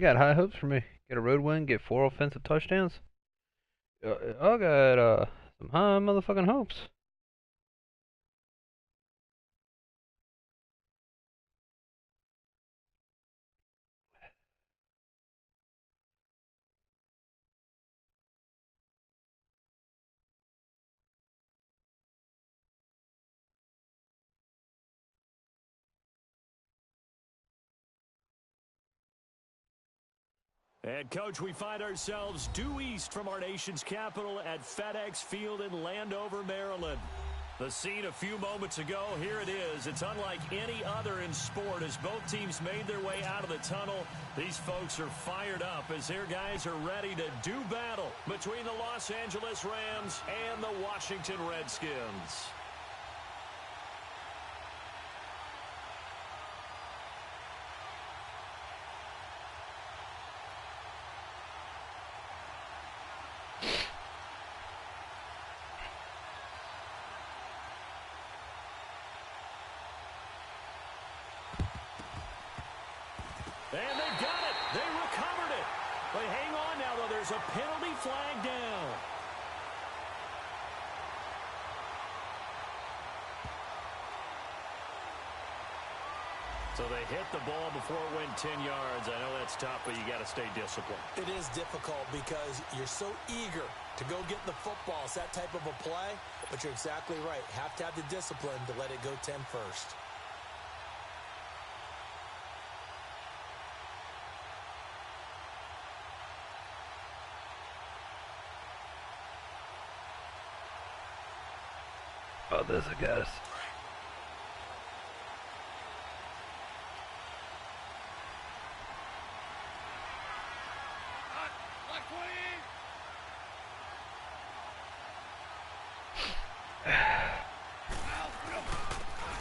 got high hopes for me. Get a road win, get 4 offensive touchdowns. I got some high motherfucking hopes. And, Coach, we find ourselves due east from our nation's capital at FedEx Field in Landover, Maryland. The scene a few moments ago, here it is. It's unlike any other in sport as both teams made their way out of the tunnel. These folks are fired up as their guys are ready to do battle between the Los Angeles Rams and the Washington Redskins. And they got it. They recovered it. But hang on now, though. There's a penalty flag down. So they hit the ball before it went 10 yards. I know that's tough, but you got to stay disciplined. It is difficult because you're so eager to go get the football. It's that type of a play, but you're exactly right. Have to have the discipline to let it go 10 first. Oh, there's a guys.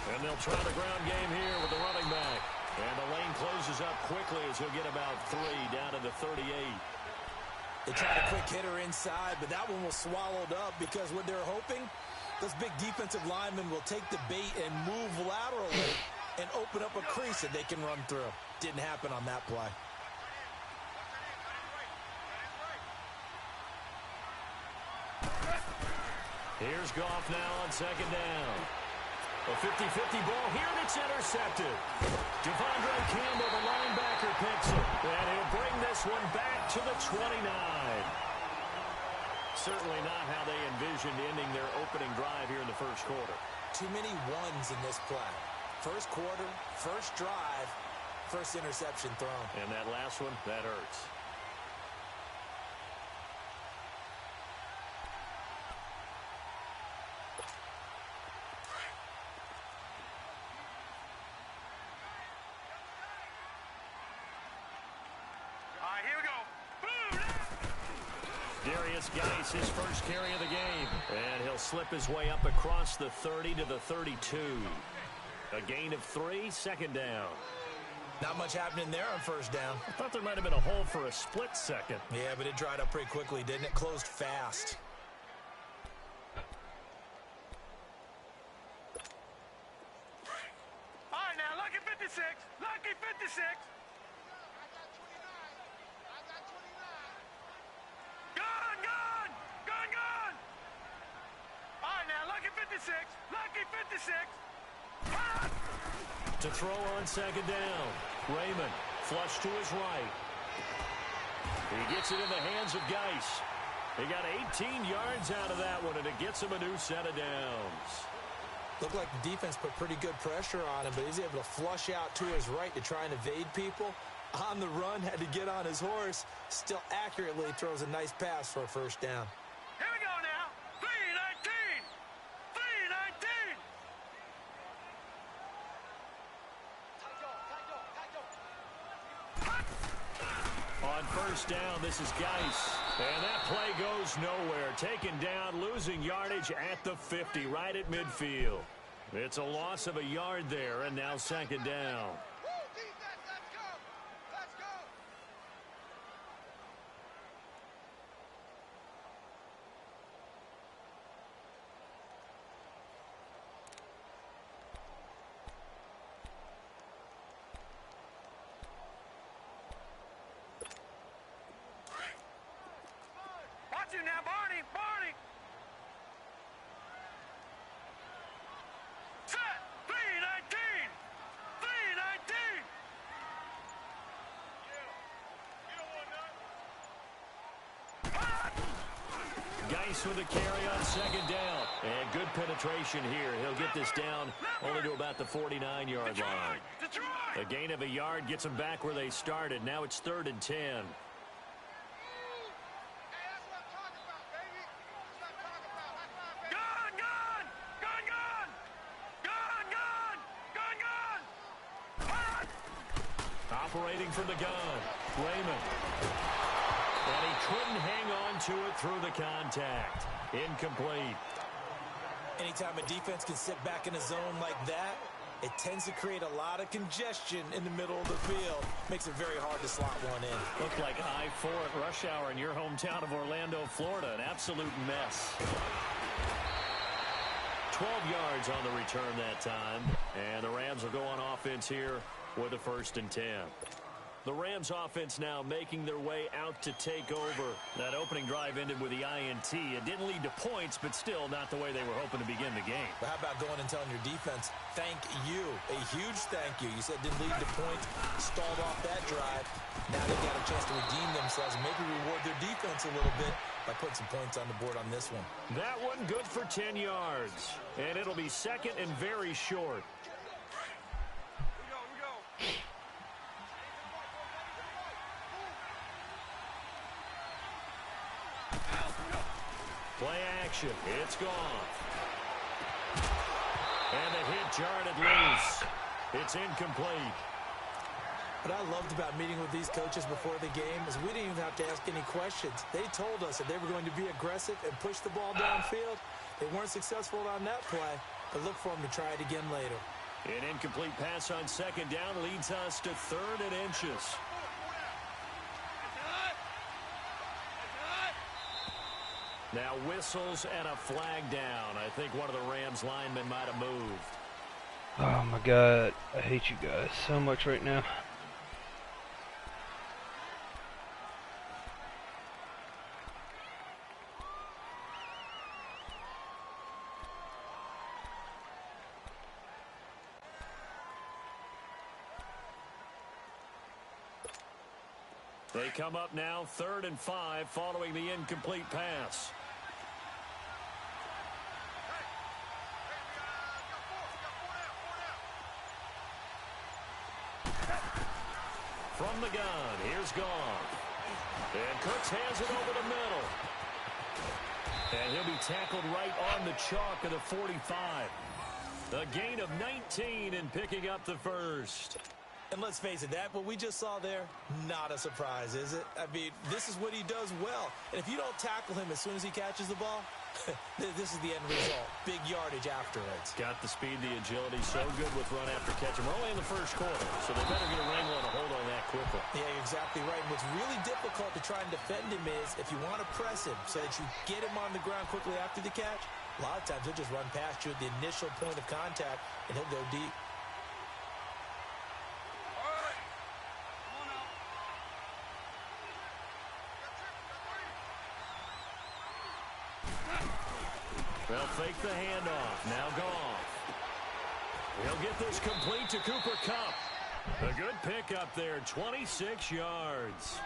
And they'll try the ground game here with the running back. And the lane closes up quickly as he'll get about 3 down to the 38. They tried a quick hitter inside, but that one was swallowed up because what they're hoping, those big defensive linemen will take the bait and move laterally and open up a crease that they can run through. Didn't happen on that play. Here's Goff now on second down. A 50-50 ball here, and it's intercepted. Devondre Campbell, the linebacker, picks it. And he'll bring this one back to the 29. Certainly not how they envisioned ending their opening drive here in the first quarter. Too many ones in this play. First quarter, first drive, first interception thrown. And that last one, that hurts. Geis, his first carry of the game. And he'll slip his way up across the 30 to the 32. A gain of 3, second down. Not much happening there on first down. I thought there might have been a hole for a split second. Yeah, but it dried up pretty quickly, didn't it? Closed fast. All right, now, lucky 56. Lucky 56. Lucky 56. To throw on second down. Raymond, flush to his right. He gets it in the hands of Geis. He got 18 yards out of that one, and it gets him a new set of downs. Looked like the defense put pretty good pressure on him, but he's able to flush out to his right to try and evade people. On the run, had to get on his horse. Still accurately throws a nice pass for a first down. Here we go now. 3-19. 3-19. On first down, this is Geis. And that play goes nowhere. Taken down, losing yardage at the 50, right at midfield. It's a loss of a yard there, and now second down. got you now, Barney. Barney. Set. 319. 319. Geis with the carry on second down. And good penetration here. He'll get this down only to about the 49-yard line. A gain of a yard gets them back where they started. Now it's 3rd and 10. Operating from the gun, Raymond. And he couldn't hang on to it through the contact. Incomplete. Anytime a defense can sit back in a zone like that, it tends to create a lot of congestion in the middle of the field. Makes it very hard to slot one in. Looked like I-4 at rush hour in your hometown of Orlando, Florida. An absolute mess. 12 yards on the return that time. And the Rams will go on offense here with a 1st and 10. The Rams offense now making their way out to take over. That opening drive ended with the INT. It didn't lead to points, but still not the way they were hoping to begin the game. But how about going and telling your defense, thank you, a huge thank you. You said didn't lead to points, stalled off that drive. Now they've got a chance to redeem themselves and maybe reward their defense a little bit by putting some points on the board on this one. That one good for 10 yards. And it'll be 2nd and very short. Play action. It's gone. And the hit jarred it loose. It's incomplete. What I loved about meeting with these coaches before the game is we didn't even have to ask any questions. They told us that they were going to be aggressive and push the ball downfield. They weren't successful on that play, but look for them to try it again later. An incomplete pass on 2nd down leads us to 3rd and inches. Now whistles and a flag down. I think one of the Rams linemen might have moved. Oh my God, I hate you guys so much right now. They come up now 3rd and 5 following the incomplete pass. From the gun, here's Goff. And Cooks has it over the middle. And he'll be tackled right on the chalk of the 45. A gain of 19 and picking up the 1st. And let's face it, that what we just saw there, not a surprise, is it? I mean, this is what he does well. And if you don't tackle him as soon as he catches the ball, this is the end result. Big yardage afterwards. Got the speed, the agility, so good with run after catch. And we're only in the 1st quarter, so they better get a wrangle and a hold on that quickly. Yeah, you're exactly right. And what's really difficult to try and defend him is if you want to press him so that you get him on the ground quickly after the catch, a lot of times he'll just run past you at the initial point of contact, and he'll go deep. They'll fake the handoff. Now Goff. He'll get this complete to Cooper Kupp. A good pickup there, 26 yards.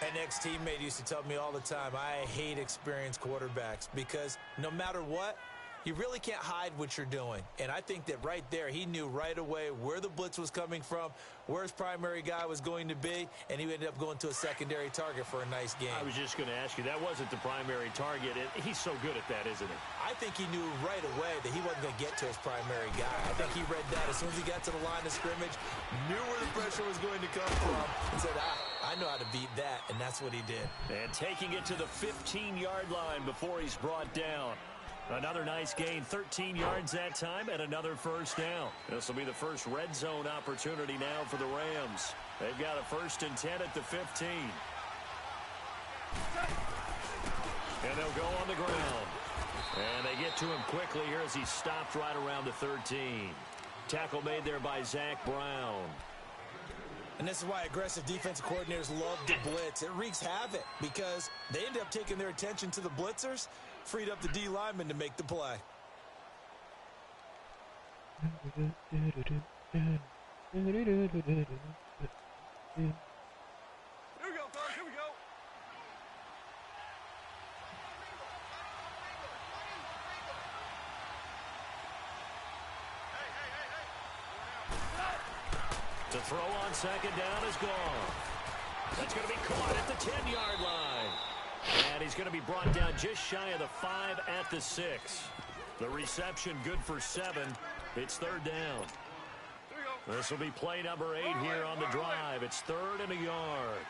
An ex-teammate used to tell me all the time, I hate experienced quarterbacks because no matter what, you really can't hide what you're doing. And I think that right there, he knew right away where the blitz was coming from, where his primary guy was going to be, and he ended up going to a secondary target for a nice game. I was just going to ask you, that wasn't the primary target. He's so good at that, isn't he? I think he knew right away that he wasn't going to get to his primary guy. I think he read that as soon as he got to the line of scrimmage, knew where the pressure was going to come from, and said, I know how to beat that, and that's what he did. And taking it to the 15-yard line before he's brought down. Another nice gain, 13 yards that time, and another 1st down. This will be the first red zone opportunity now for the Rams. They've got a 1st and 10 at the 15. And they'll go on the ground. And they get to him quickly here as he stopped right around the 13. Tackle made there by Zach Brown. And this is why aggressive defensive coordinators love to blitz. It wreaks havoc because they end up taking their attention to the blitzers, freed up the D lineman to make the play. Here we go, fellas. Here we go. The throw on second down is gone. That's going to be caught at the 10-yard line. And he's going to be brought down just shy of the 5 at the 6. The reception good for 7. It's third down. This will be play number 8 here on the drive. It's 3rd and a yard.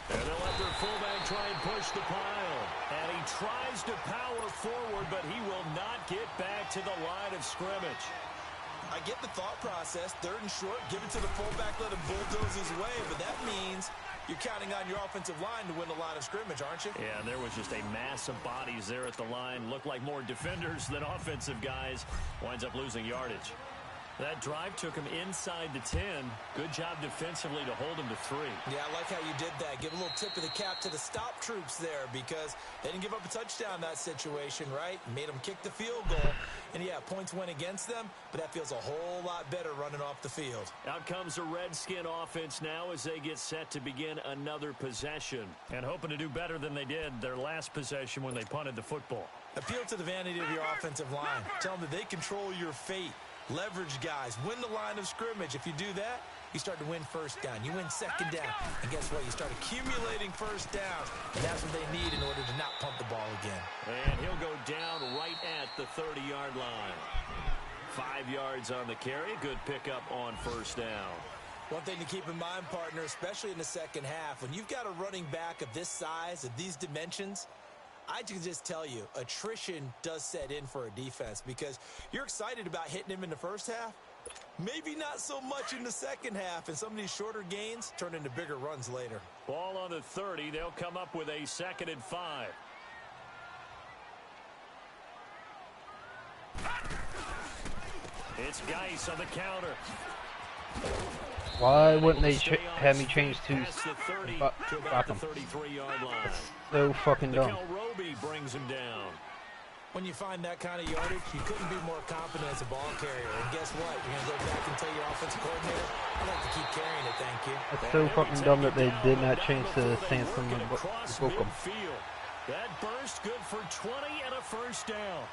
And they'll let their fullback try and push the pile. And he tries to power forward, but he will not get back to the line of scrimmage. I get the thought process. 3rd and short, give it to the fullback, let him bulldoze his way. But that means you're counting on your offensive line to win the line of scrimmage, aren't you? Yeah, there was just a mass of bodies there at the line. Looked like more defenders than offensive guys. Winds up losing yardage. That drive took him inside the 10. Good job defensively to hold him to 3. Yeah, I like how you did that. Give a little tip of the cap to the stop troops there because they didn't give up a touchdown in that situation, right? Made them kick the field goal. And, yeah, points went against them, but that feels a whole lot better running off the field. Out comes the Redskin offense now as they get set to begin another possession. And hoping to do better than they did their last possession when they punted the football. Appeal to the vanity of your offensive line. Tell them that they control your fate. Leverage guys. Win the line of scrimmage. If you do that, you start to win first down. You win second down. And guess what? You start accumulating first downs. And that's what they need in order to not punt the ball again. And he'll go down right at the 30-yard line. 5 yards on the carry. Good pickup on first down. One thing to keep in mind, partner, especially in the second half, when you've got a running back of this size, of these dimensions, I can just tell you, attrition does set in for a defense because you're excited about hitting him in the first half. Maybe not so much in the second half, and some of these shorter gains turn into bigger runs later. Ball on the 30. They'll come up with a 2nd and 5. It's Geis on the counter. Why wouldn't they have me change to about the 33-yard line? So fucking dumb. Roby brings him down. When you find that kind of yardage, you couldn't be more confident as a ball carrier. And guess what? You're going to go back and tell your offensive coordinator, I'd like to keep carrying it, thank you. That's so fucking dumb that they did not change to Sansom and Bookham. That burst good for 20 and a first down.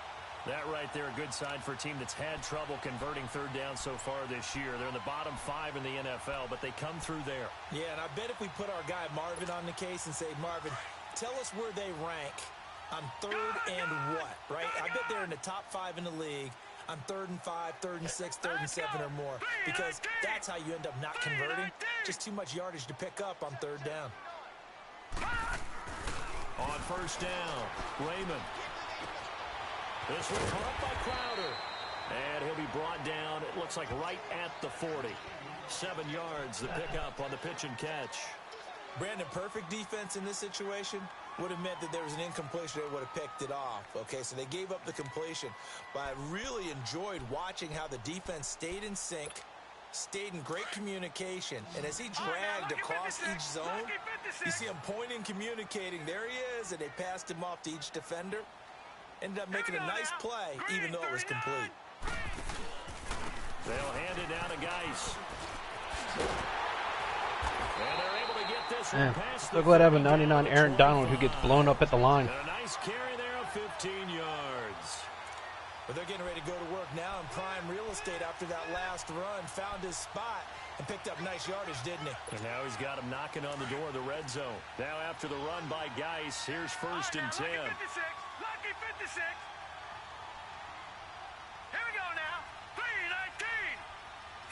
That right there, a good sign for a team that's had trouble converting third down so far this year. They're in the bottom 5 in the NFL, but they come through there. Yeah, and I bet if we put our guy Marvin on the case and say, Marvin, tell us where they rank on 3rd and what, right? I bet they're in the top 5 in the league on 3rd and 5, 3rd and 6, 3rd and 7 or more, because that's how you end up not converting. Just too much yardage to pick up on 3rd down. On first down, Raymond. This one caught by Crowder. And he'll be brought down, it looks like right at the 40. 7 yards, the pickup on the pitch and catch. Brandon, perfect defense in this situation would have meant that there was an incompletion. They would have picked it off. Okay, so they gave up the completion. But I really enjoyed watching how the defense stayed in sync, stayed in great communication. And as he dragged across each zone, you see him pointing, communicating. There he is, and they passed him off to each defender. Ended up making a nice play, even though it was complete. They'll hand it down to Geis. And they're able to get this one past so glad I have a 99 Aaron Donald who gets blown up at the line. And a nice carry there of 15 yards. But they're getting ready to go to work now in prime real estate after that last run. Found his spot and picked up nice yardage, didn't he? And now he's got him knocking on the door of the red zone. Now after the run by Geis, here's 1st and 10. Lucky 56. Here we go now. 319.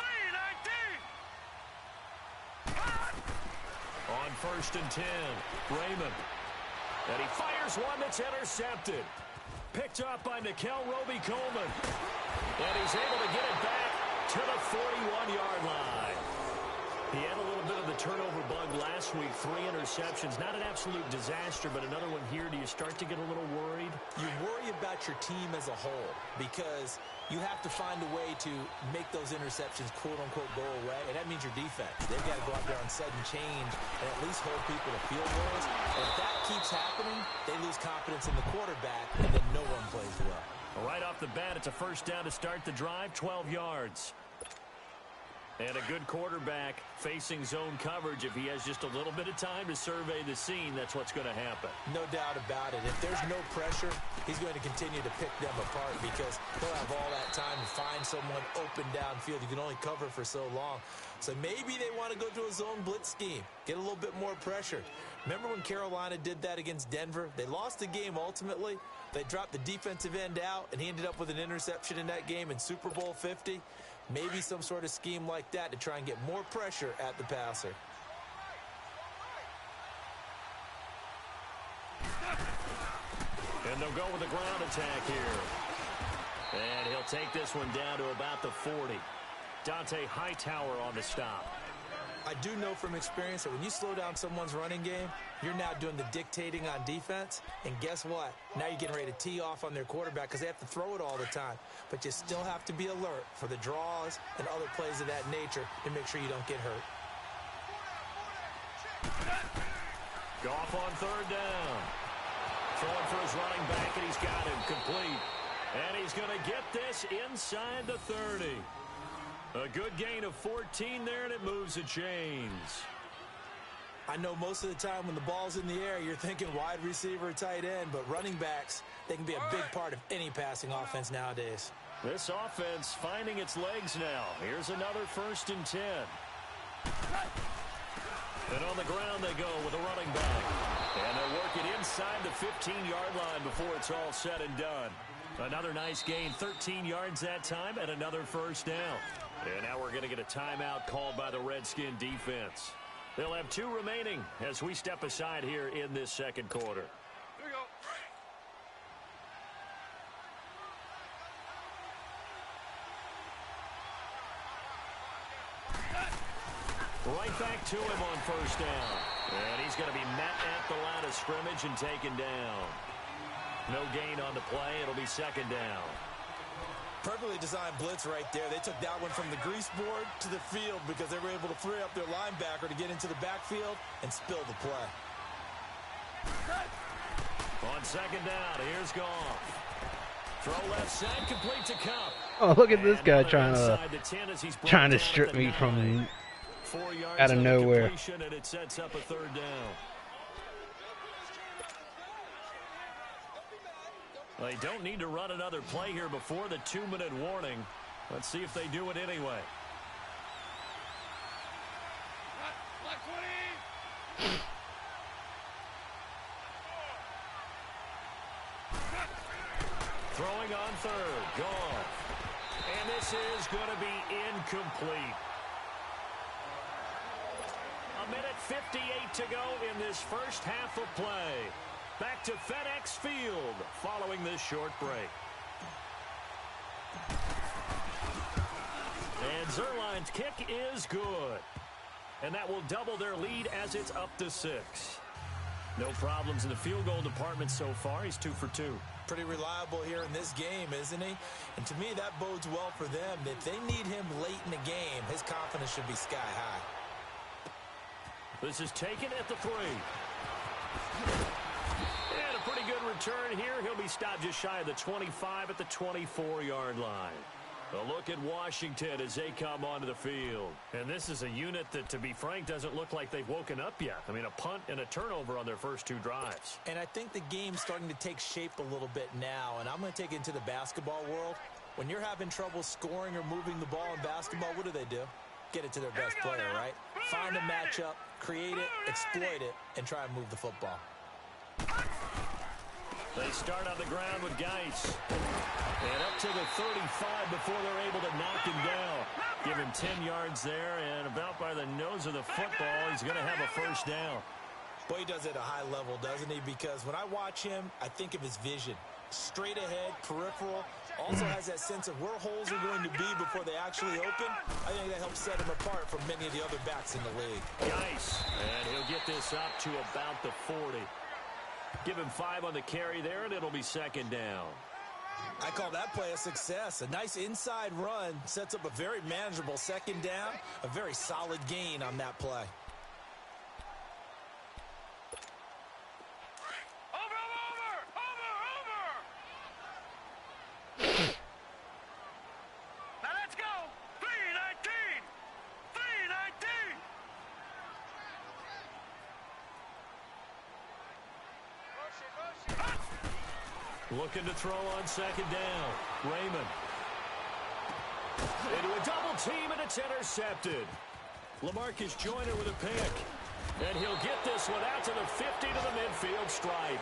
319. On 1st and 10, Raymond. And he fires one that's intercepted. Picked up by Nikel Roby-Coleman. And he's able to get it back to the 41-yard line. He had a little bit of the turnover bug last week, 3 interceptions. Not an absolute disaster, but another one here. Do you start to get a little worried? You worry about your team as a whole because you have to find a way to make those interceptions, quote-unquote, go away, and that means your defense. They've got to go out there on sudden change and at least hold people to field goals. And if that keeps happening, they lose confidence in the quarterback, and then no one plays well. Right off the bat, it's a first down to start the drive, 12 yards. And a good quarterback facing zone coverage. If he has just a little bit of time to survey the scene, that's what's going to happen. No doubt about it. If there's no pressure, he's going to continue to pick them apart because he'll have all that time to find someone open downfield. You can only cover for so long. So maybe they want to go to a zone blitz scheme, get a little bit more pressure. Remember when Carolina did that against Denver? They lost the game ultimately. They dropped the defensive end out, and he ended up with an interception in that game in Super Bowl 50. Maybe some sort of scheme like that to try and get more pressure at the passer. And they'll go with a ground attack here. And he'll take this one down to about the 40. Dante Hightower on the stop. I do know from experience that when you slow down someone's running game, you're now doing the dictating on defense. And guess what? Now you're getting ready to tee off on their quarterback because they have to throw it all the time. But you still have to be alert for the draws and other plays of that nature to make sure you don't get hurt. Goff on third down. Throwing for his running back, and he's got him complete. And he's going to get this inside the 30. A good gain of 14 there, and it moves the chains. I know most of the time when the ball's in the air, you're thinking wide receiver, tight end, but running backs, they can be a big part of any passing offense nowadays. This offense finding its legs now. Here's another 1st and 10. And on the ground they go with a running back. And they're working inside the 15-yard line before it's all said and done. Another nice gain, 13 yards that time, and another 1st down. And now we're going to get a timeout called by the Redskin defense. They'll have 2 remaining as we step aside here in this second quarter. Here we go. Right back to him on 1st down. And he's going to be met at the line of scrimmage and taken down. No gain on the play. It'll be 2nd down. Perfectly designed blitz right there. They took that one from the grease board to the field because they were able to free up their linebacker to get into the backfield and spill the play. On 2nd down, here's Goff. Throw left side, complete to Cup. Oh, look at this guy trying to strip me 9. from 4 yards out of nowhere. Completion, and it sets up a 3rd down. They don't need to run another play here before the 2-minute warning. Let's see if they do it anyway. Black 20. Throwing on 3rd, Goff. And this is going to be incomplete. 1:58 to go in this first half of play. Back to FedEx Field following this short break. And Zerline's kick is good. And that will double their lead as it's up to 6. No problems in the field goal department so far. He's 2 for 2. Pretty reliable here in this game, isn't he? And to me, that bodes well for them. If they need him late in the game, his confidence should be sky high. This is taken at the 3. And a pretty good return here. He'll be stopped just shy of the 25 at the 24-yard line. A look at Washington as they come onto the field. And this is a unit that, to be frank, doesn't look like they've woken up yet. I mean, a punt and a turnover on their first 2 drives. And I think the game's starting to take shape a little bit now, and I'm going to take it into the basketball world. When you're having trouble scoring or moving the ball in basketball, what do? Get it to their best player, right? Find a matchup, create it, exploit it, and try and move the football. They start on the ground with Geis. And up to the 35 before they're able to knock him down. Give him 10 yards there, and about by the nose of the football, he's going to have a 1st down. Boy, he does it at a high level, doesn't he? Because when I watch him, I think of his vision. Straight ahead, peripheral, Also has that sense of where holes are going to be before they actually open. I think that helps set him apart from many of the other backs in the league. Nice. And he'll get this up to about the 40. Give him 5 on the carry there, and it'll be second down. I call that play a success. A nice inside run sets up a very manageable second down. A very solid gain on that play. Now let's go. 319. 319. Looking to throw on second down. Raymond. Into a double team, and it's intercepted. LaMarcus Joyner with a pick. And he'll get this one out to the 50 to the midfield stripe.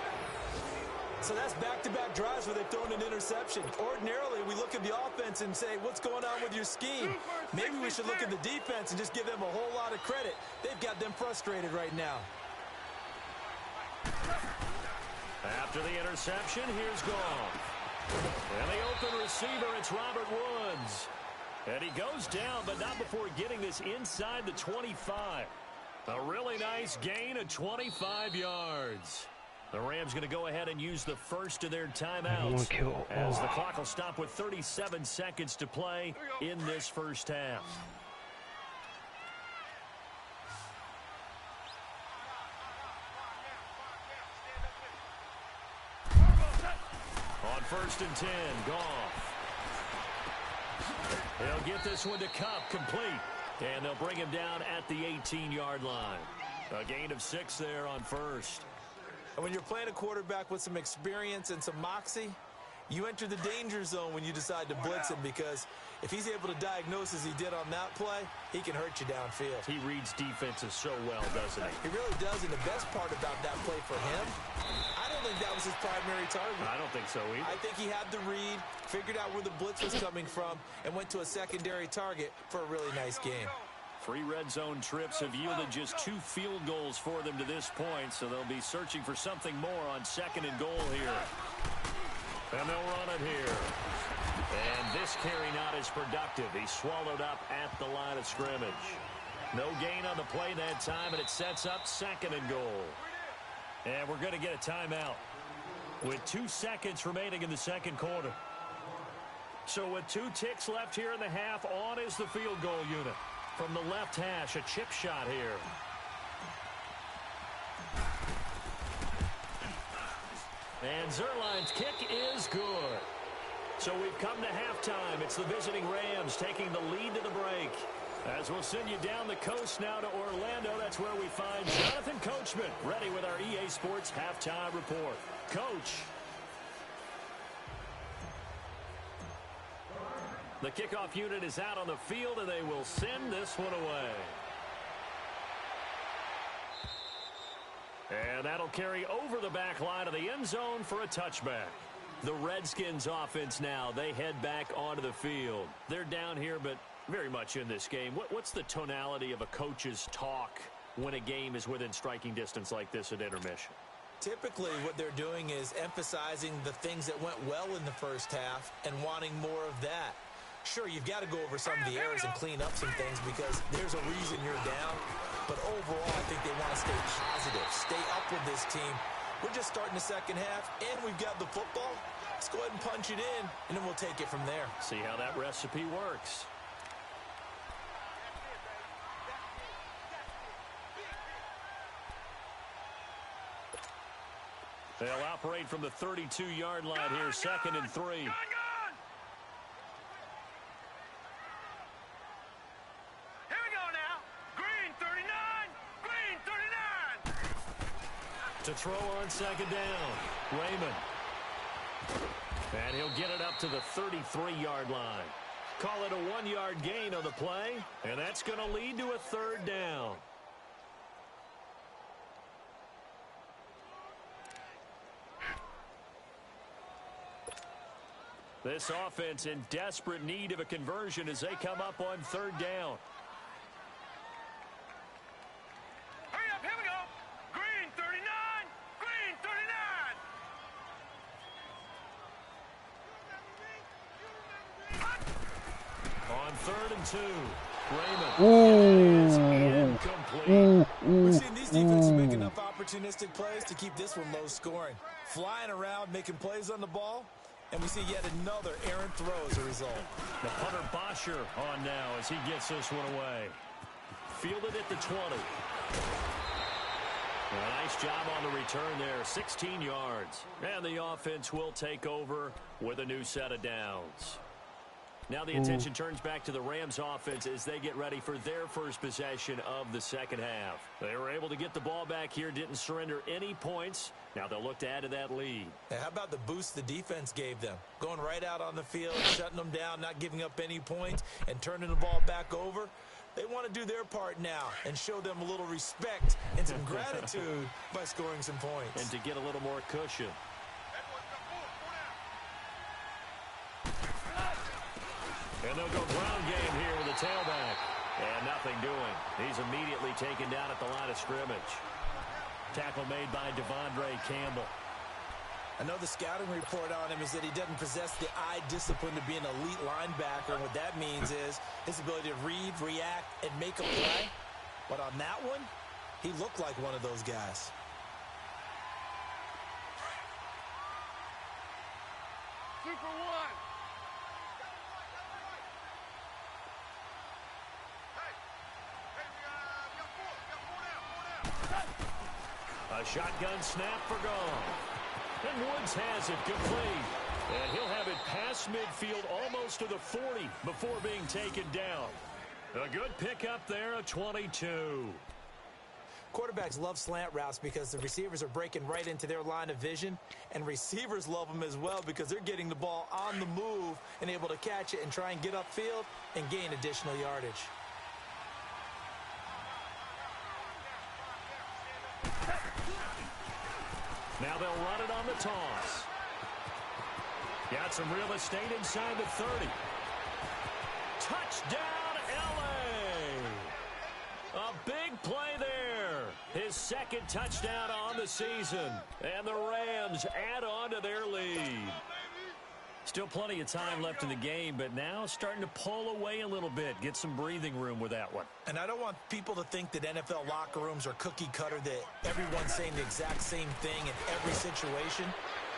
So that's back-to-back drives where they've thrown an interception. Ordinarily, we look at the offense and say, what's going on with your scheme? Maybe we should look at the defense and just give them a whole lot of credit. They've got them frustrated right now. After the interception, here's Goff. And the open receiver, it's Robert Woods. And he goes down, but not before getting this inside the 25. A really nice gain of 25 yards. The Rams going to go ahead and use the first of their timeouts as the clock will stop with 37 seconds to play in this first half. On 1st and 10, Goff. He'll get this one to Cup, complete. And they'll bring him down at the 18-yard line. A gain of 6 there on first. And when you're playing a quarterback with some experience and some moxie, you enter the danger zone when you decide to blitz him, because if he's able to diagnose as he did on that play, he can hurt you downfield. He reads defenses so well, doesn't he? He really does, and the best part about that play for him, I don't think that was his primary target. I don't think so either. I think he had the read, figured out where the blitz was coming from, and went to a secondary target for a really nice game. 3 red zone trips have yielded just 2 field goals for them to this point, so they'll be searching for something more on 2nd and goal here. And they'll run it here. And this carry not as productive. He's swallowed up at the line of scrimmage. No gain on the play that time, and it sets up 2nd and goal. And we're going to get a timeout with 2 seconds remaining in the second quarter. So with 2 ticks left here in the half, on is the field goal unit. From the left hash, a chip shot here. And Zerline's kick is good. So we've come to halftime. It's the visiting Rams taking the lead to the break. As we'll send you down the coast now to Orlando, that's where we find Jonathan Coachman, ready with our EA Sports Halftime Report. Coach. The kickoff unit is out on the field, and they will send this one away. And that'll carry over the back line of the end zone for a touchback. The Redskins offense now, they head back onto the field. They're down here, but very much in this game. What's the tonality of a coach's talk when a game is within striking distance like this at intermission? Typically, what they're doing is emphasizing the things that went well in the first half and wanting more of that. Sure, you've got to go over some of the errors and clean up some things because there's a reason you're down. But overall, I think they want to stay positive, stay up with this team. We're just starting the second half, and we've got the football. Let's go ahead and punch it in, and then we'll take it from there. See how that recipe works. They'll operate from the 32-yard line here, 2nd and 3. To throw on second down, Raymond. And he'll get it up to the 33-yard line. Call it a 1-yard gain on the play, and that's going to lead to a 3rd down. This offense in desperate need of a conversion as they come up on 3rd down. on 3rd and 2. Raymond. Ooh. Incomplete. We're seeing these defenses make enough opportunistic plays to keep this one low scoring. Flying around, making plays on the ball, and we see yet another errant throw as a result. The punter Bosher on now as he gets this one away. Fielded at the 20. A nice job on the return there, 16 yards. And the offense will take over with a new set of downs. Now the attention turns back to the Rams offense as they get ready for their first possession of the second half. They were able to get the ball back here, didn't surrender any points. Now they'll look to add to that lead. And how about the boost the defense gave them? Going right out on the field, shutting them down, not giving up any points, and turning the ball back over. They want to do their part now and show them a little respect and some gratitude by scoring some points. And to get a little more cushion. And they'll go ground game here with a tailback. And nothing doing. He's immediately taken down at the line of scrimmage. Tackle made by Devondre Campbell. I know the scouting report on him is that he doesn't possess the eye discipline to be an elite linebacker. And what that means is his ability to read, react, and make a play. But on that one, he looked like one of those guys. Super one. A shotgun snap for gone. And Woods has it complete. And he'll have it past midfield almost to the 40 before being taken down. A good pickup there, a 22. Quarterbacks love slant routes because the receivers are breaking right into their line of vision, and receivers love them as well because they're getting the ball on the move and able to catch it and try and get upfield and gain additional yardage. Now they'll run it on the toss. Got some real estate inside the 30. Touchdown, L.A. A big play there. His second touchdown on the season. And the Rams add on to their lead. Still plenty of time left in the game, but now starting to pull away a little bit. Get some breathing room with that one. And I don't want people to think that NFL locker rooms are cookie cutter, that everyone's saying the exact same thing in every situation.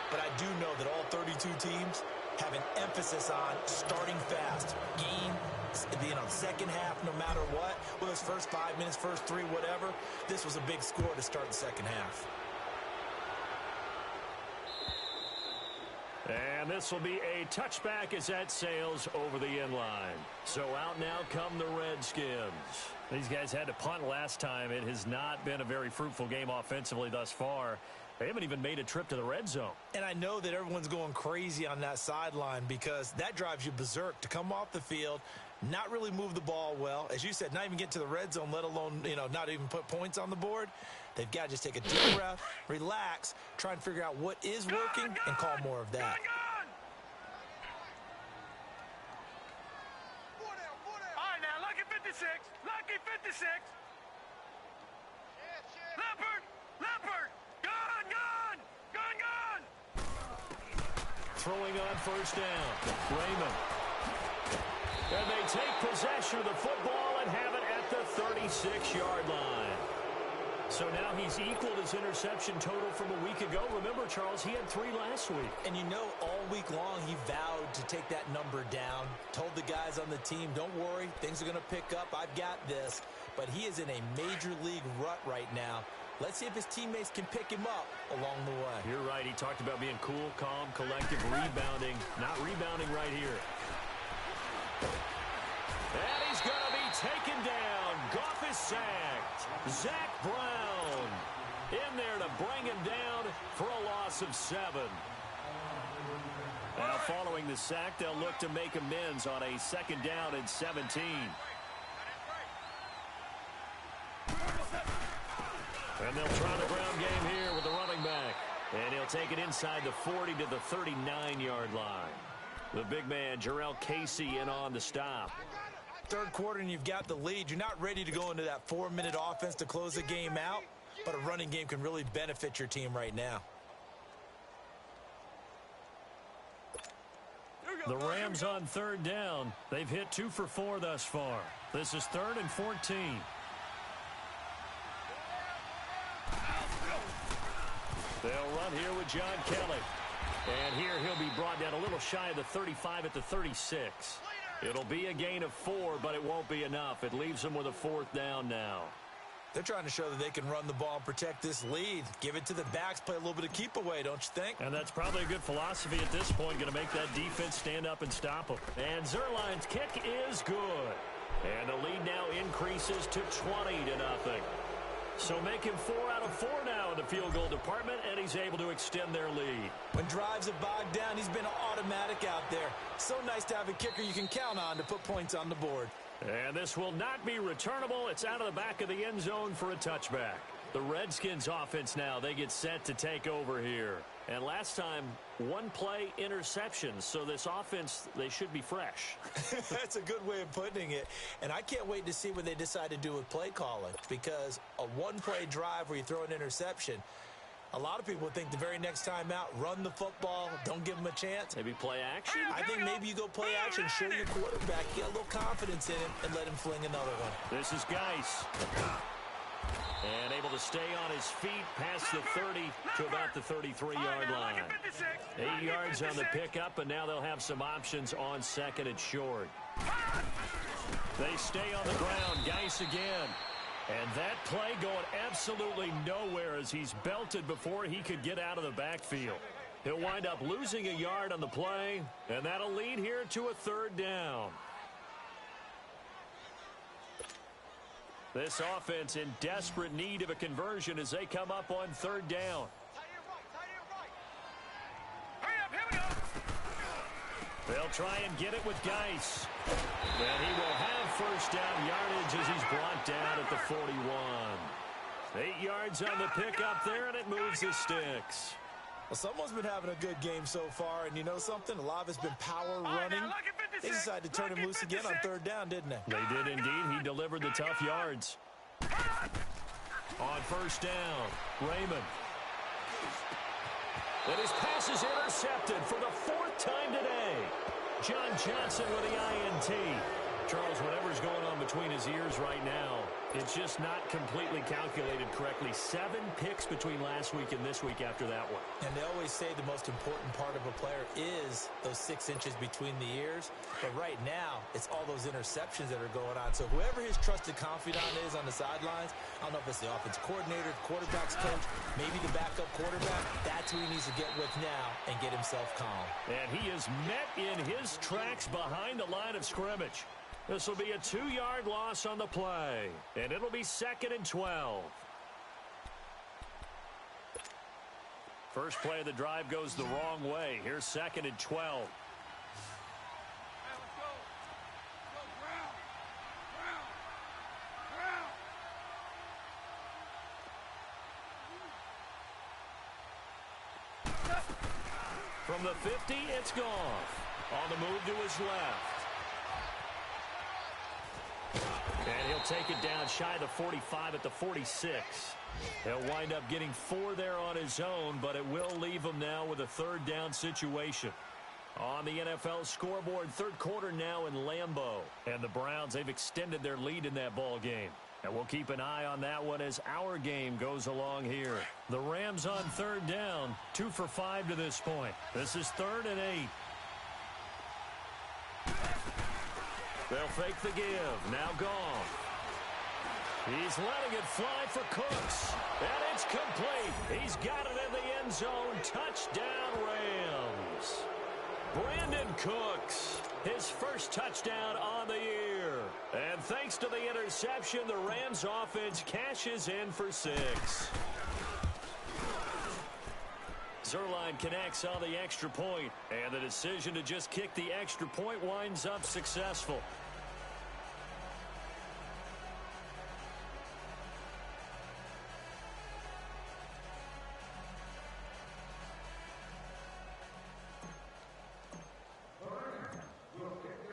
But I do know that all 32 teams have an emphasis on starting fast. Game, second half, no matter what. Whether it's first 5 minutes, first 3, whatever. This was a big score to start the second half. And this will be a touchback as that sails over the end line. So out now come the Redskins. These guys had to punt last time. It has not been a very fruitful game offensively thus far. They haven't even made a trip to the red zone. And I know that everyone's going crazy on that sideline because that drives you berserk to come off the field, not really move the ball well. As you said, not even get to the red zone, let alone, not even put points on the board. They've got to just take a deep breath, relax, try and figure out what is working, and call more of that. All right, now, lucky 56. Lucky 56. Leopard. Leopard. Gun. Gun. Throwing on first down. Raymond. And they take possession of the football and have it at the 36-yard line. So now he's equaled his interception total from a week ago. Remember, Charles, he had 3 last week. And all week long he vowed to take that number down. Told the guys on the team, don't worry, things are going to pick up. I've got this. But he is in a major league rut right now. Let's see if his teammates can pick him up along the way. You're right. He talked about being cool, calm, collective, rebounding. Not rebounding right here. And he's going to be taken down. Goff is sacked. Zach Brown in there to bring him down for a loss of 7. Now following the sack, they'll look to make amends on a second down and 17. And they'll try the ground game here with the running back. And he'll take it inside the 40 to the 39-yard line. The big man, Jarrell Casey, in on the stop. Third quarter and you've got the lead. You're not ready to go into that 4-minute offense to close the game out, but a running game can really benefit your team right now. Here we go. The Rams on third down. They've hit 2 for 4 thus far. This is 3rd and 14. They'll run here with John Kelly. And here he'll be brought down a little shy of the 35 at the 36. It'll be a gain of 4, but it won't be enough. It leaves them with a 4th down now. They're trying to show that they can run the ball and protect this lead. Give it to the backs, play a little bit of keep away, don't you think? And that's probably a good philosophy at this point, going to make that defense stand up and stop them. And Zerline's kick is good. And the lead now increases to 20-0. So make him 4 out of 4 now in the field goal department, and he's able to extend their lead. When drives have bogged down, he's been automatic out there. So nice to have a kicker you can count on to put points on the board. And this will not be returnable. It's out of the back of the end zone for a touchback. The Redskins offense now, they get set to take over here. And last time, 1-play interceptions. So this offense, they should be fresh. That's a good way of putting it. And I can't wait to see what they decide to do with play calling. Because a 1-play drive where you throw an interception, a lot of people think the very next time out, run the football, don't give them a chance. Maybe play action? I think maybe you go play action, show your quarterback, get a little confidence in him, and let him fling another one. This is Geis. And able to stay on his feet past the 30 to about the 33-yard line. 8 yards on the pickup, and now they'll have some options on 2nd and short. They stay on the ground. Geis again. And that play going absolutely nowhere as he's belted before he could get out of the backfield. He'll wind up losing a yard on the play, and that'll lead here to a 3rd down. This offense in desperate need of a conversion as they come up on 3rd down. They'll try and get it with Geis. And he will have 1st down yardage as he's brought down at the 41. 8 yards on the pickup there, and it moves the sticks. Well, someone's been having a good game so far, and you know something? A lot of it's been power running. They decided to turn him loose again on 3rd down, didn't they? They did indeed. He delivered the tough yards. On 1st down, Raymond. And his pass is intercepted for the 4th time today. John Johnson with the INT. Charles, whatever's going on between his ears right now, it's just not completely calculated correctly. 7 picks between last week and this week after that one. And they always say the most important part of a player is those 6 inches between the ears. But right now, it's all those interceptions that are going on. So whoever his trusted confidant is on the sidelines, I don't know if it's the offensive coordinator, the quarterback's coach, maybe the backup quarterback, that's who he needs to get with now and get himself calm. And he is met in his tracks behind the line of scrimmage. This will be a 2-yard loss on the play, and it'll be 2nd and 12. First play of the drive goes the wrong way. Here's 2nd and 12. From the 50, it's Goff. On the move to his left. And he'll take it down shy of the 45 at the 46. He'll wind up getting 4 there on his own, but it will leave him now with a 3rd down situation. On the NFL scoreboard, 3rd quarter now in Lambeau. And the Browns, they've extended their lead in that ball game. And we'll keep an eye on that one as our game goes along here. The Rams on 3rd down, 2 for 5 to this point. This is 3rd and 8. They'll fake the give. Now Goff. He's letting it fly for Cooks. And it's complete. He's got it in the end zone. Touchdown, Rams. Brandon Cooks, his first touchdown on the year. And thanks to the interception, the Rams offense cashes in for 6. Zerline connects on the extra point, and the decision to just kick the extra point winds up successful.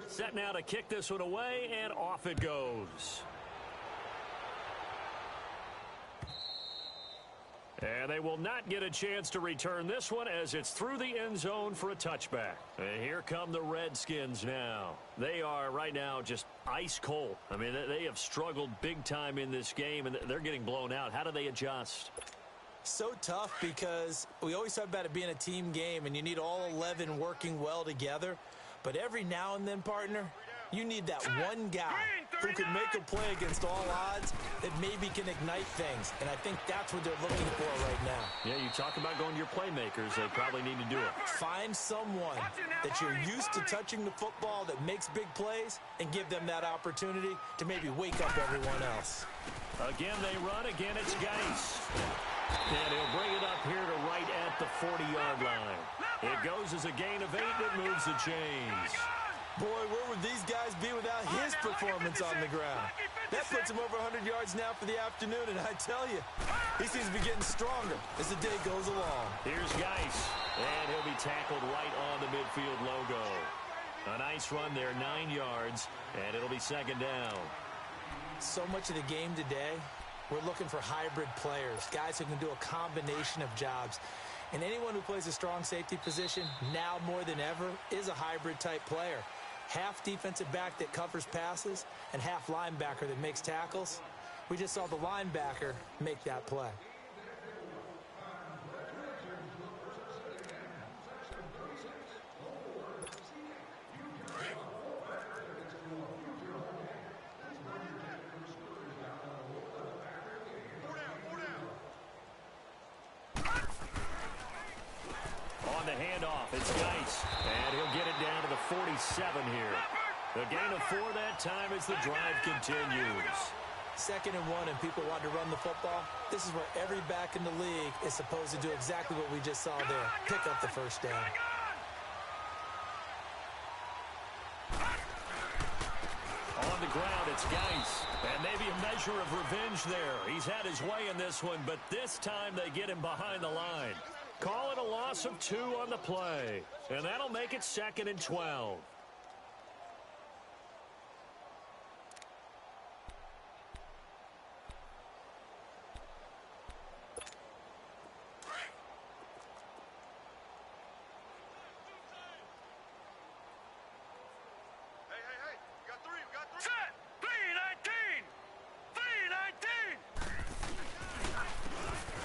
Set now to kick this one away, and off it goes. And they will not get a chance to return this one as it's through the end zone for a touchback. And here come the Redskins now. They are right now just ice cold. I mean, they have struggled big time in this game, and they're getting blown out. How do they adjust? So tough because we always talk about it being a team game, and you need all 11 working well together. But every now and then, partner, you need that one guy who can make a play against all odds that maybe can ignite things. And I think that's what they're looking for right now. Yeah, you talk about going to your playmakers. They probably need to do it. Find someone that you're used to touching the football that makes big plays and give them that opportunity to maybe wake up everyone else. Again, they run. Again, it's Geis. And he'll bring it up here to right at the 40-yard line. It goes as a gain of 8, and it moves the chains. Boy, where would these guys be without his performance on the ground? That puts him over 100 yards now for the afternoon, and I tell you, he seems to be getting stronger as the day goes along. Here's Geis, and he'll be tackled right on the midfield logo. A nice run there, 9 yards, and it'll be second down. So much of the game today, we're looking for hybrid players, guys who can do a combination of jobs. And anyone who plays a strong safety position, now more than ever, is a hybrid-type player. Half defensive back that covers passes and half linebacker that makes tackles. We just saw the linebacker make that play. On the handoff, it's Geis, and he'll get it down to the 47 here. The gain of 4 that time as the drive continues. 2nd and 1, and people want to run the football. This is where every back in the league is supposed to do exactly what we just saw there. Pick up the first down. On the ground, it's Geis. And maybe a measure of revenge there. He's had his way in this one, but this time they get him behind the line. Call it a loss of 2 on the play. And that'll make it 2nd and 12.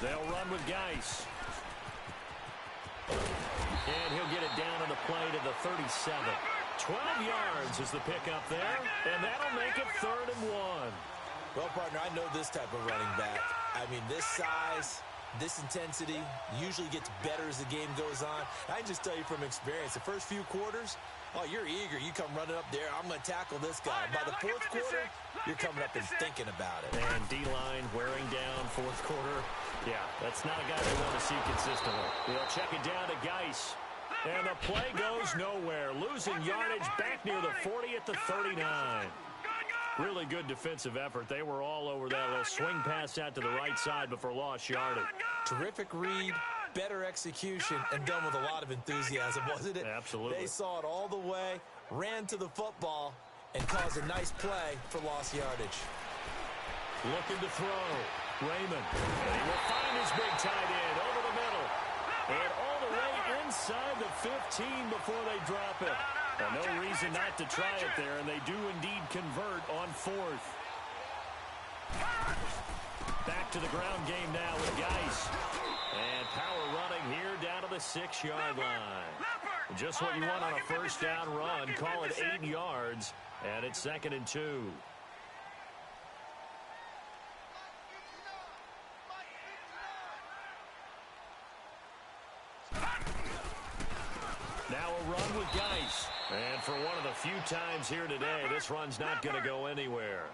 They'll run with Geis. And he'll get it down on the play to the 37. 12 yards is the pickup there, and that'll make it 3rd and 1. Well, partner, I know this type of running back. I mean, this size, this intensity usually gets better as the game goes on. I can just tell you from experience, the first few quarters, oh, you're eager. You come running up there, I'm going to tackle this guy. By the 4th quarter, you're coming up and thinking about it. And D-line wearing down 4th quarter. Yeah, that's not a guy they want to see consistently. They'll check it down to Geis. And the play goes nowhere. Losing yardage back near the 40 at the 39. Really good defensive effort. They were all over that little swing pass out to the right side before lost yardage. Terrific read, better execution, and done with a lot of enthusiasm, wasn't it? Absolutely. They saw it all the way, ran to the football, and caused a nice play for lost yardage. Looking to throw. Raymond. And he will find his big tight end over the middle. And all the way inside the 15 before they drop it. And no reason not to try it there, and they do indeed convert on 4th. Back to the ground game now with Geis. And power running here down to the 6-yard line. Just what you want on a first down run. Call it 8 yards, and it's 2nd and 2. Now a run with Geis. And for one of the few times here today, this run's not going to go anywhere.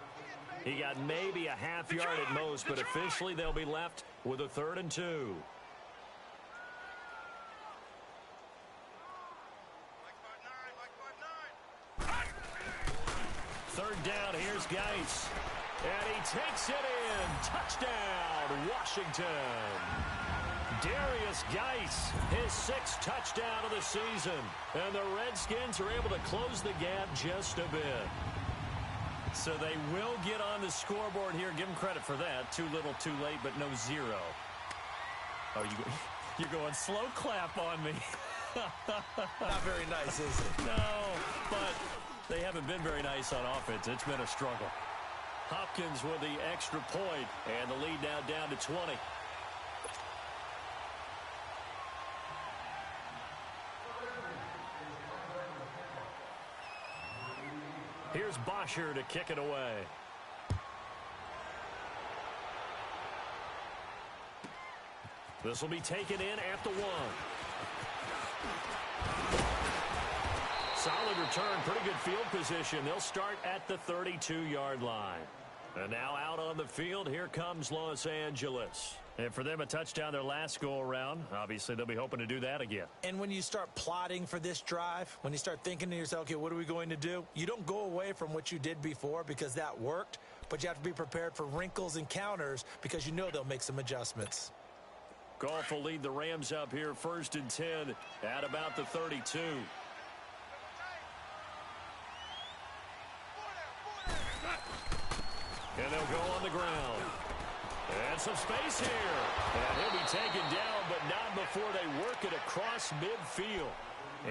He got maybe a half yard at most, but officially they'll be left with a 3rd and 2. Third down, here's Geis. And he takes it in. Touchdown, Washington. Darius Geis, his 6th touchdown of the season. And the Redskins are able to close the gap just a bit. So they will get on the scoreboard here. Give them credit for that. Too little, too late, but no 0. Oh, you're going slow clap on me. Not very nice, is it? No, but they haven't been very nice on offense. It's been a struggle. Hopkins with the extra point, and the lead now down to 20. Here's Bosher to kick it away. This will be taken in at the 1. Solid return, pretty good field position. They'll start at the 32-yard line. And now out on the field, here comes Los Angeles. And for them, a touchdown their last go-around. Obviously, they'll be hoping to do that again. And when you start plotting for this drive, when you start thinking to yourself, okay, what are we going to do? You don't go away from what you did before because that worked, but you have to be prepared for wrinkles and counters because you know they'll make some adjustments. Goff will lead the Rams up here, 1st and 10 at about the 32. And they'll go on the ground. And some space here. And he'll be taken down, but not before they work it across midfield.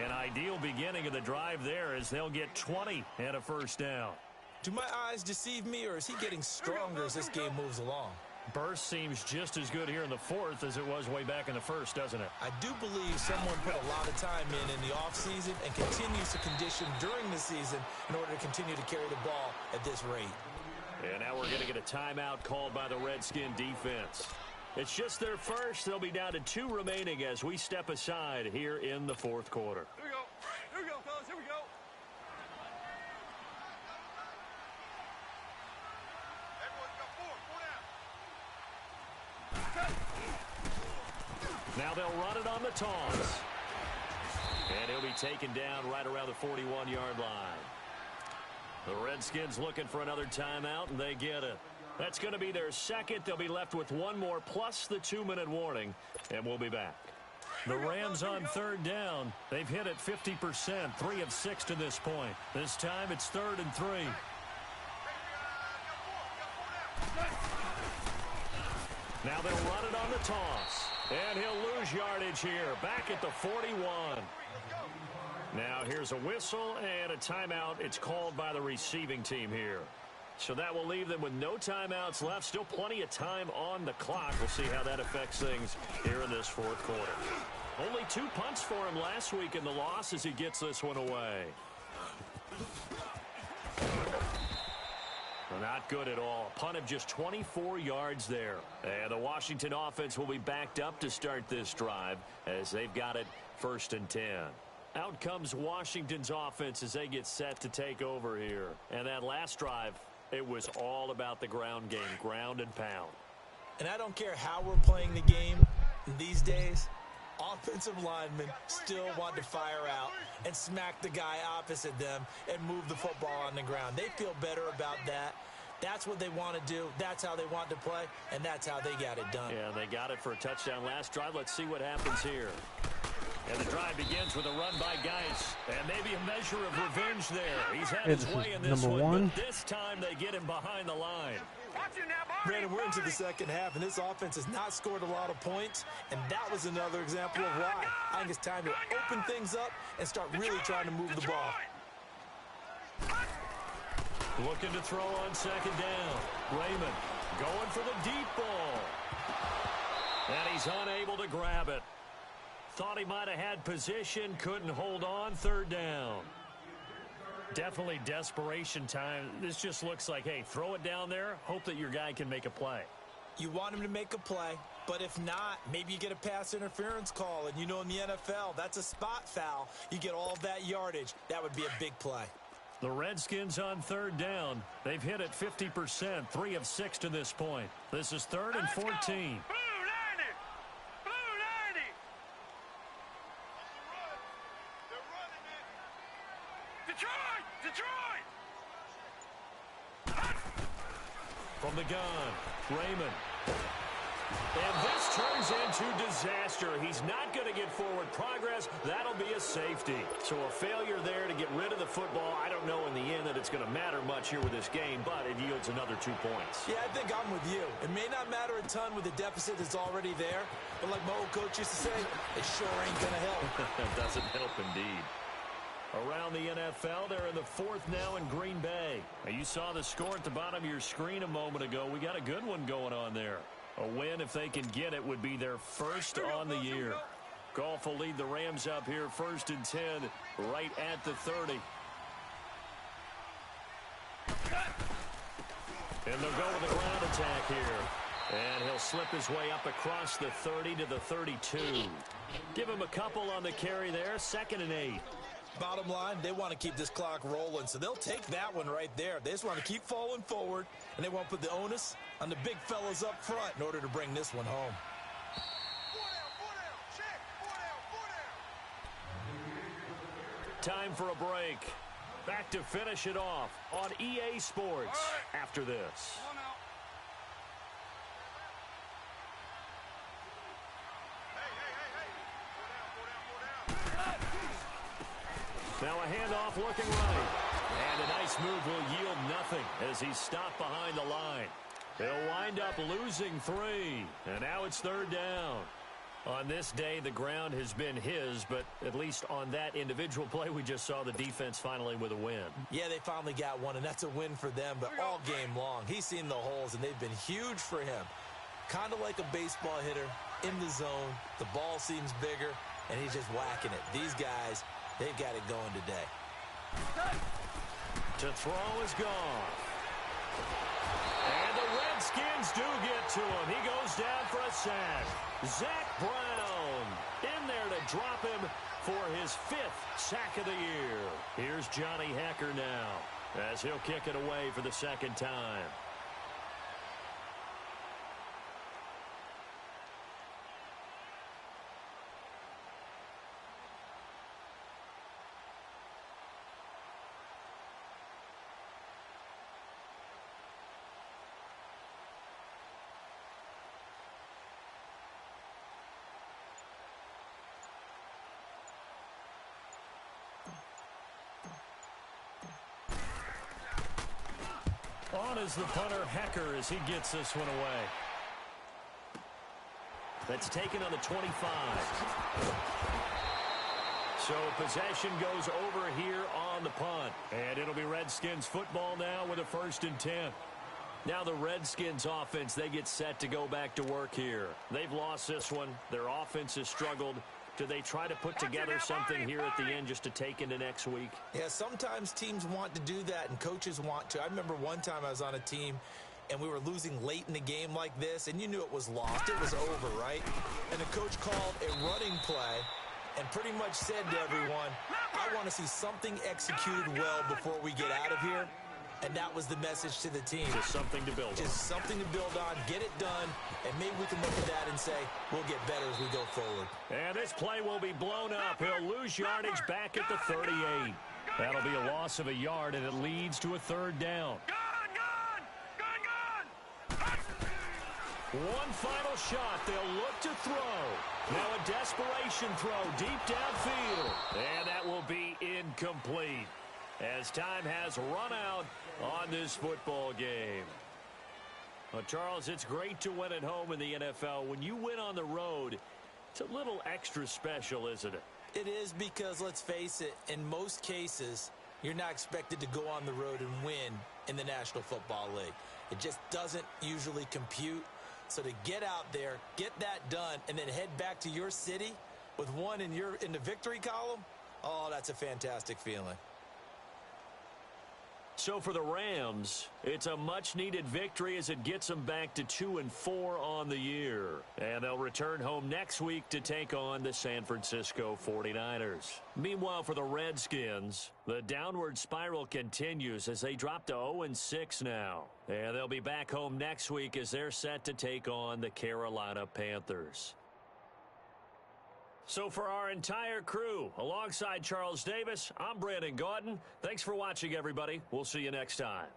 An ideal beginning of the drive there as they'll get 20 and a first down. Do my eyes deceive me, or is he getting stronger as this game moves along? Burst seems just as good here in the 4th as it was way back in the 1st, doesn't it? I do believe someone put a lot of time in the offseason and continues to condition during the season in order to continue to carry the ball at this rate. And now we're going to get a timeout called by the Redskin defense. It's just their first. They'll be down to 2 remaining as we step aside here in the 4th quarter. Here we go. Here we go, fellas. Here we go. Everyone's got 4 down. Now they'll run it on the toss. And he'll be taken down right around the 41-yard line. The Redskins looking for another timeout, and they get it. That's going to be their second. They'll be left with 1 more plus the 2-minute warning, and we'll be back. The Rams on 3rd down. They've hit it 50%, 3 of 6 to this point. This time it's 3rd and 3. Now they'll run it on the toss. And he'll lose yardage here, back at the 41. Now here's a whistle and a timeout. It's called by the receiving team here. So that will leave them with no timeouts left. Still plenty of time on the clock. We'll see how that affects things here in this 4th quarter. Only 2 punts for him last week in the loss as he gets this one away. Not good at all. Punt of just 24 yards there. And the Washington offense will be backed up to start this drive as they've got it 1st and 10. Out comes Washington's offense as they get set to take over here. And that last drive, it was all about the ground game, ground and pound. And I don't care how we're playing the game these days, offensive linemen still want to fire out and smack the guy opposite them and move the football on the ground. They feel better about that. That's what they want to do. That's how they want to play, and that's how they got it done. Yeah, they got it for a touchdown last drive. Let's see what happens here. And the drive begins with a run by Geis. And maybe a measure of revenge there. He's had his way in this one, but this time they get him behind the line. Brandon, we're into the second half, and this offense has not scored a lot of points, and that was another example of why. I think it's time to open things up and start really trying to move the ball. Looking to throw on 2nd down. Raymond going for the deep ball. And he's unable to grab it. Thought he might have had position, couldn't hold on. 3rd down. Definitely desperation time. This just looks like, hey, throw it down there, hope that your guy can make a play. You want him to make a play, but if not, maybe you get a pass interference call. And you know in the NFL, that's a spot foul. You get all that yardage. That would be a big play. The Redskins on 3rd down. They've hit it 50%, 3 of 6 to this point. This is 3rd and 14. From the gun, Raymond And this turns into disaster. He's not going to get forward progress. That'll be a safety. So a failure there to get rid of the football. I don't know in the end that it's going to matter much here with this game, but it yields another 2 points. Yeah, I think I'm with you. It may not matter a ton with the deficit that's already there, but like my old coach used to say, it sure ain't going to help. It doesn't help indeed. Around the NFL, they're in the fourth now in Green Bay. Now, you saw the score at the bottom of your screen a moment ago. We got a good one going on there. A win, if they can get it, would be their first on the year. Goff will lead the Rams up here, 1st and 10, right at the 30. And they'll go with a ground attack here. And he'll slip his way up across the 30 to the 32. Give him a couple on the carry there, 2nd and 8. Bottom line, they want to keep this clock rolling, so they'll take that one right there. They just want to keep falling forward, and they want to put the onus on the big fellas up front in order to bring this one home. Time for a break. Back to finish it off on EA Sports after this. Now a handoff looking right. And a nice move will yield nothing as he's stopped behind the line. They'll wind up losing 3. And now it's 3rd down. On this day, the ground has been his, but at least on that individual play, we just saw the defense finally with a win. Yeah, they finally got one, and that's a win for them, but all game long. He's seen the holes, and they've been huge for him. Kind of like a baseball hitter in the zone. The ball seems bigger, and he's just whacking it. These guys, they've got it going today. To throw is gone. And the Redskins do get to him. He goes down for a sack. Zach Brown in there to drop him for his 5th sack of the year. Here's Johnny Hecker now as he'll kick it away for the 2nd time. On is the punter, Hecker, as he gets this one away. That's taken on the 25. So possession goes over here on the punt. And it'll be Redskins football now with a 1st and 10. Now the Redskins offense, they get set to go back to work here. They've lost this one. Their offense has struggled. Do they try to put together something here at the end just to take into next week? Yeah, sometimes teams want to do that and coaches want to. I remember one time I was on a team and we were losing late in the game like this, and you knew it was lost. It was over, right? And the coach called a running play and pretty much said to everyone, I want to see something executed well before we get out of here. And that was the message to the team. Just something to build on. Just something to build on, get it done, and maybe we can look at that and say, we'll get better as we go forward. And this play will be blown up. He'll lose yardage back at the 38. That'll be a loss of a yard, and it leads to a 3rd down. One final shot. They'll look to throw. Now a desperation throw deep downfield. And that will be incomplete as time has run out on this football game. Well, Charles, it's great to win at home in the NFL. When you win on the road, it's a little extra special, isn't it? It is, because, let's face it, in most cases, you're not expected to go on the road and win in the National Football League. It just doesn't usually compute. So to get out there, get that done, and then head back to your city with one in the victory column, oh, that's a fantastic feeling. So for the Rams, it's a much-needed victory as it gets them back to 2-4 on the year. And they'll return home next week to take on the San Francisco 49ers. Meanwhile, for the Redskins, the downward spiral continues as they drop to 0-6 now. And they'll be back home next week as they're set to take on the Carolina Panthers. So for our entire crew, alongside Charles Davis, I'm Brandon Gaudin. Thanks for watching, everybody. We'll see you next time.